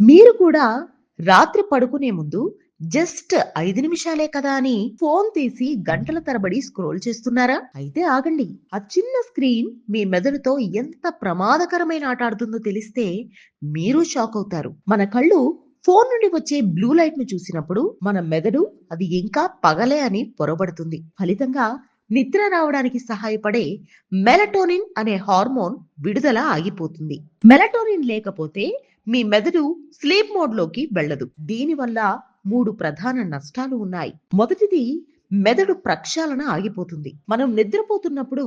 మీరు కూడా రాత్రి పడుకునే ముందు జస్ట్ 5 నిమిషాలే కదా అని ఫోన్ తీసి గంటల తరబడి స్క్రోల్ చేస్తున్నారా? అయితే ఆగండి. ఆ చిన్న స్క్రీన్ మీ మెదడుతో ఎంత ప్రమాదకరమైన ఆట ఆడుతుందో తెలిస్తే మీరు షాక్ అవుతారు. మన కళ్ళు ఫోన్ నుండి వచ్చే బ్లూ లైట్ ను చూసినప్పుడు మన మెదడు అది ఇంకా పగలే అని పొరబడుతుంది. ఫలితంగా నిద్ర రావడానికి సహాయపడే మెలటోనిన్ అనే హార్మోన్ విడుదల ఆగిపోతుంది. మెలటోనిన్ లేకపోతే మీ మెదడు స్లీప్ మోడ్ లోకి వెళ్ళదు. దీనివల్ల 3 ప్రధాన నష్టాలు ఉన్నాయి. మొదటిది, మెదడు ప్రక్షాళన ఆగిపోతుంది. మనం నిద్రపోతున్నప్పుడు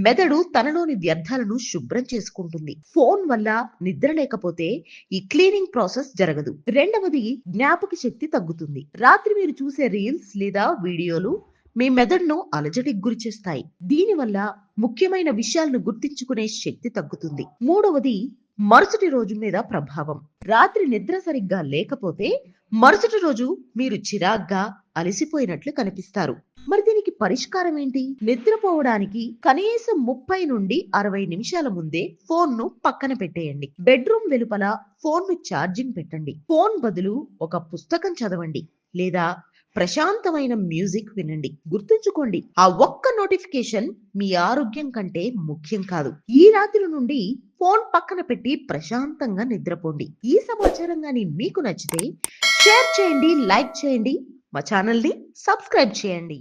మెదడు తనలోని వ్యర్థాలను శుభ్రం చేసుకుంటుంది. ఫోన్ వల్ల నిద్ర లేకపోతే ఈ క్లీనింగ్ ప్రాసెస్ జరగదు. రెండవది, జ్ఞాపక శక్తి తగ్గుతుంది. రాత్రి మీరు చూసే రీల్స్ లేదా వీడియోలు మీ మెదడును అలజడికి గురి చేస్తాయి. దీనివల్ల ముఖ్యమైన విషయాలను గుర్తించుకునే శక్తి తగ్గుతుంది. మూడవది, మరుసటి రోజు మీద ప్రభావం. రాత్రి నిద్ర సరిగ్గా లేకపోతే మరుసటి రోజు మీరు చిరాగ్గా అలసిపోయినట్లు కనిపిస్తారు. మరి దీనికి పరిష్కారం ఏంటి? నిద్రపోవడానికి కనీసం 30 నుండి 60 నిమిషాల ముందే ఫోన్ ను పక్కన పెట్టేయండి. బెడ్రూమ్ వెలుపల ఫోన్ ను ఛార్జింగ్ పెట్టండి. ఫోన్ బదులు ఒక పుస్తకం చదవండి లేదా ప్రశాంతమైన మ్యూజిక్ వినండి. గుర్తుంచుకోండి, ఆ ఒక్క నోటిఫికేషన్ మీ ఆరోగ్యం కంటే ముఖ్యం కాదు. ఈ రాత్రి నుండి ఫోన్ పక్కన పెట్టి ప్రశాంతంగా నిద్రపోండి. ఈ సమాచారం గాని మీకు నచ్చితే షేర్ చేయండి, లైక్ చేయండి, మా ఛానల్ ని సబ్స్క్రైబ్ చేయండి.